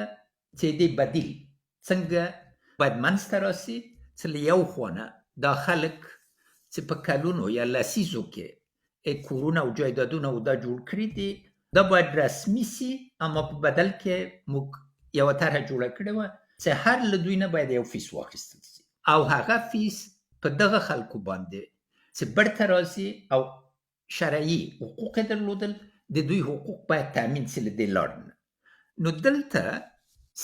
چې دې بدیل څنګه باید منځته راسي، چې له یو خوا نه دا خلک چې په کلونو یا لسیزو کې کورونه او جایدادونه او دا جوړ کړي دي، دا باید رسمي سي. اما په بدل کې موږ یوه طرحه جوړه کړې وه چې هر له دوی نه باید یو فیس واخیستل سي، او هغه فیس په دغه خلکو باندې چې برته راځي او شرعي حقوق یې درلودل، د دوی حقوق باید تأمین سي له دې لارې نه. نو دلته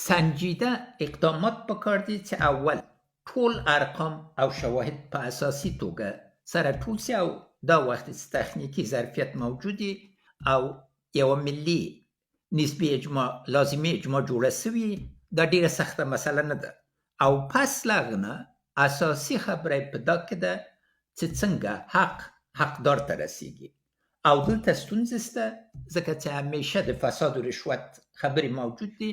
سنجیده اقدامات پکار دي چې اول ټول ارقام او شواهد په اساسي توګه سره ټول سي، او دا وخت چې تخنیکي ظرفیت موجودي او یوه ملي نسبي اجماع، لازمي اجماع جوړه سوي، دا ډېره سخته مسله نه ده. او پس له هغه نه اساسي خبره په دا کې ده چې څنګه حق حقدار ته رسیږي. او دلته ستونزه شته، ځکه چې همیشه د فساد و رشوت خبرې موجود دي.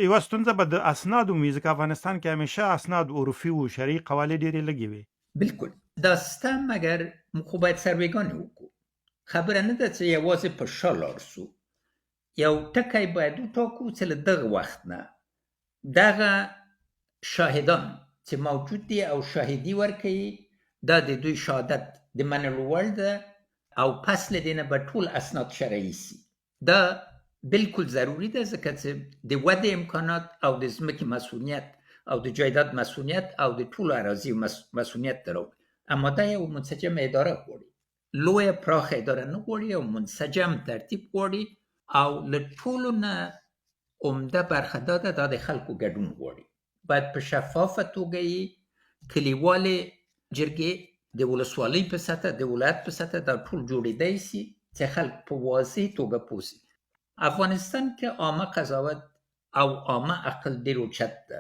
یوه ستونزه به د اسنادو وي، ځکه افغانستان کې همیشه اسناد عرفي و، شرعي قوالې ډېرې لږې وي. بلکل دا سته، مګر موږ خو باید سروېګانې وکړو. خبره نه ده چې یوازې په شا لاړ سو. یو ټکی باید وټاکو چې له دغه وخت نه دغه شاهدان چې موجود دي او شاهدي ورکوي، دا د دوی شهادت د منلو وړ ده، او پس له دې نه به ټول اسناد شرعي سي. دا بلکل ضروري ده، ځکه چې د ودې امکانات او د ځمکې مسؤلیت او د جایداد مسؤلیت او د ټولو اراضیو مسؤلیت درو. اما دا یو منسجم اداره غواړي، لویه پراخه اداره نه غواړي، او منسجم ترتیب غواړي، او له ټولو نه عمده برخه دا ده، دا د خلکو ګډون غواړي. باید په شفافه توګه یې کلیوالې جرګې د ولسوالۍ په سطحه، د ولایت په سطحه دا ټول جوړېدی سي چې خلک په واضح توګه پوه سي. افغانستان کې عامه قضاوت او عامه عقل ډېر اوچت ده.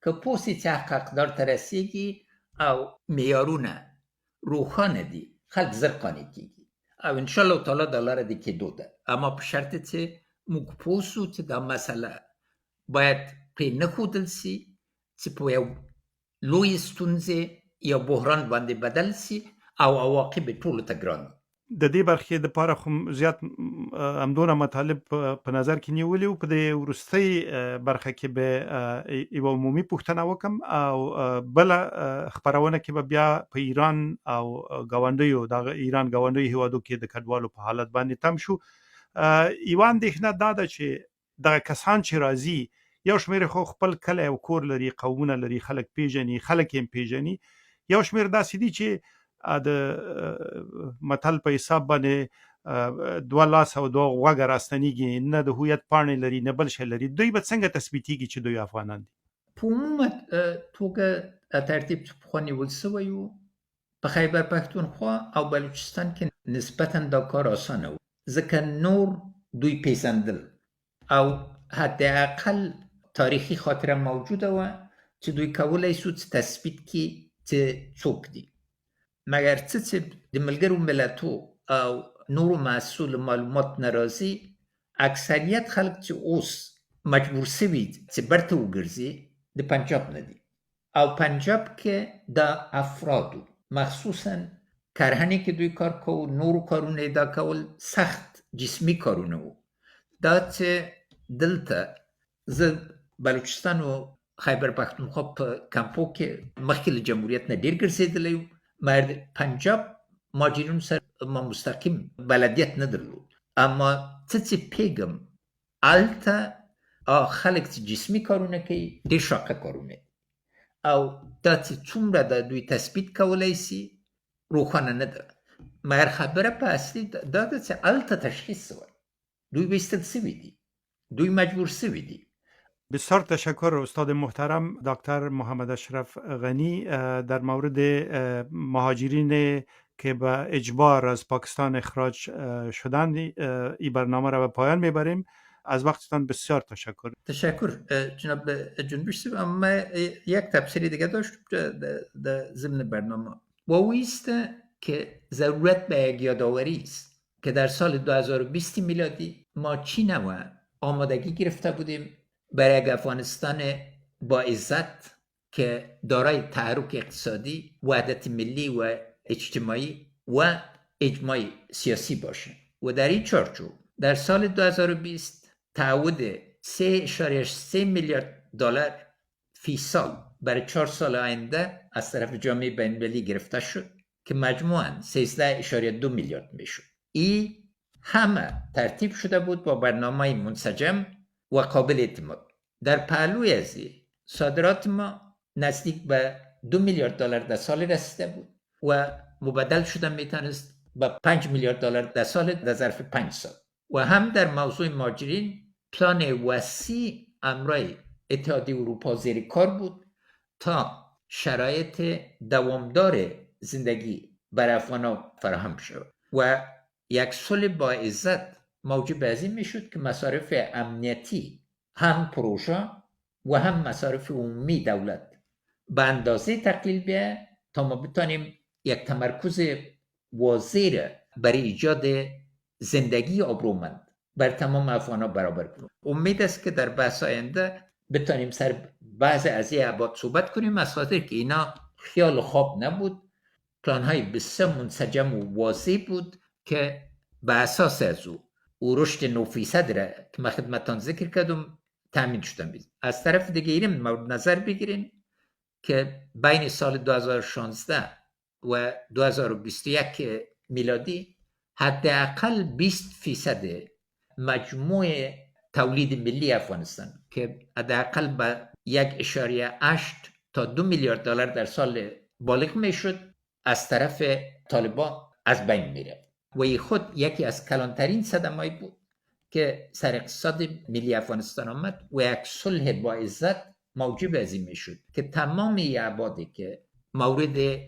که پوه سي چې حق حقدار ته رسیږي او معیارونه روښانه دي، خلک زر قانع کېږي، او انشاءالله تعالی دا لاره د کېدو ده. اما په شرط چې موږ پوه سو چې دا مسله باید پرې نه ښودل سي چې په یو لوی ستونزې یا بحران باندې بدل سي او عواقب ټولو ته ګران. د دې برخې دپاره خو زیات همدونه مطالب په نظر کې نیولي وو. په دې وروستۍ برخه کې به یوه عمومي پوښتنه وکړم، او بله خپرونه کې به بیا په ایران او ګاونډیو، دغه ایران ګاونډیو هېوادو کې د کډوالو په حالت باندې تم شو. یوه اندېښنه دا ده چې دغه کسان چې راځي، یو شمېر خو خپل کلی او کور لري، قومونه لري، خلک پیژني، خلک یې پیژني. یو شمېر داسې دي چې د متل په حساب باندې دوه لاس او دوه غوږه راستنیږي، نه د هویت پاڼې لري نه بل شی لري، دوی به څنګه تثبیتیږي چې دوی افغانان دي؟ په عمومه توګه ترتیب چې پخوا نیول سوی و په خیبر پښتونخوا او بلوچستان کې نسبتا دا کار اسانه و، ځکه نور دوی پیژندل او حداقل تاریخي خاطره موجوده و چې دوی کولی شو چې تثبیت کړي چې څوک دي. مګر څه چې د ملګرو ملتو او نورو مسؤل معلومات نه راځي، اکثریت خلک چې اوس مجبور سوي چې برته وګرځي د پنجاب نه دي، او پنجاب کې د افرادو مخصوصا کرهنې کې دوی کار کوو، نورو کارونه ادا کول سخت جسمی کارونه وو. دا چې دلته زه بلوچستان او خیبر پښتونخوا په کمپو کې مخکې له جمهوریت نه ډېر ګرځېدلی وو، مګر پنجاب مهاجرینو سره ما مستقیم بلدیت نه درلود. اما څه چې پیږم هلته خلک چې جسمی کارونه کوي ډېر شاقه کارونه، او دا چې څومره د دوی تثبیت کولی سي روښانه نه ده. مګر خبره په اصلي دا ده چې هلته تشخیص سوی، دوی ویستل سوي دي، دوی مجبور سوي دي. بسیار تشکر استاد محترم دکتر محمد اشرف غنی. در مورد مهاجرین که به اجبار از پاکستان اخراج شدند این برنامه را به پایان میبریم. از وقتتان بسیار تشکر. تشکر جناب جنبش صاحب. اما یک تبصره دیگه داشت در ضمن برنامه و اویست که ضرورت به یک یادآوری است که در سال 2020 میلادی ما چین و آمادگی گرفته بودیم برای یک افغانستان با عزت که دارای تحرک اقتصادی، وحدت ملی و اجتماعی و اجماع سیاسی باشه. و در این چارچوب در سال 2020 تعهد 3.3 میلیارد دلار فی سال برای 4 سال آینده از طرف جامعه بین‌المللی گرفته شد که مجموعاً 13.2 میلیارد میشد. این همه ترتیب شده بود با برنامه منسجم و قابل اعتماد. در پهلوی از صادرات ما نزدیک به 2 میلیارد دلار در سال رسیده بود و مبدل شدن میتونست به 5 میلیارد دلار در سال در ظرف 5 سال. و هم در موضوع مهاجرین پلان وسیع امرای اتحادیه اروپا زیر کار بود تا شرایط دوامدار زندگی بر افغان‌ها فراهم شود و یک صلح با عزت موجب از این میشد که مصارف امنیتی هم پروژه و هم مصارف عمومی دولت به اندازه تقلیل بیاید تا ما بتانیم یک تمرکز واضح برای ایجاد زندگی آبرومند بر تمام افغان‌ها برابر کنیم. امید است که در بحث آینده بتانیم سر بعض از این ابعاد صحبت کنیم، از خاطر که اینا خیال خواب نبود، پلان‌های بسیار منسجم و واضح بود که به اساس از او رشد 9% را که من خدمتتان ذکر کردم تامین شدن بید. از طرف دیگه اینم مورد نظر بگیرین که بین سال 2016 و 2021 میلادی حداقل 20% مجموع تولید ملی افغانستان که حداقل به 1.8 تا 2 میلیارد دلار در سال بالغ میشد از طرف طالبان از بین میره و این خود یکی از کلانترین صدمه‌ای بود که سر اقتصاد ملی افغانستان آمد و یک صلح با عزت موجب از این میشد که تمام این ابعادی که مورد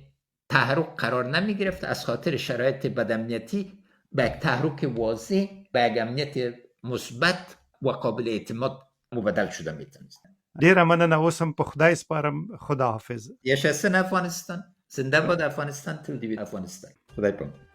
تحرک قرار نمی گرفت از خاطر شرایط بدامنیتی به یک تحرک واضح به یک امنیت مثبت و قابل اعتماد مبدل شده میتونست. ډیره مننه. اوسم په خدای سپارم. خداحافظ. یشسن افغانستان. زنده باد افغانستان. تل دی افغانستان. خدای پناه.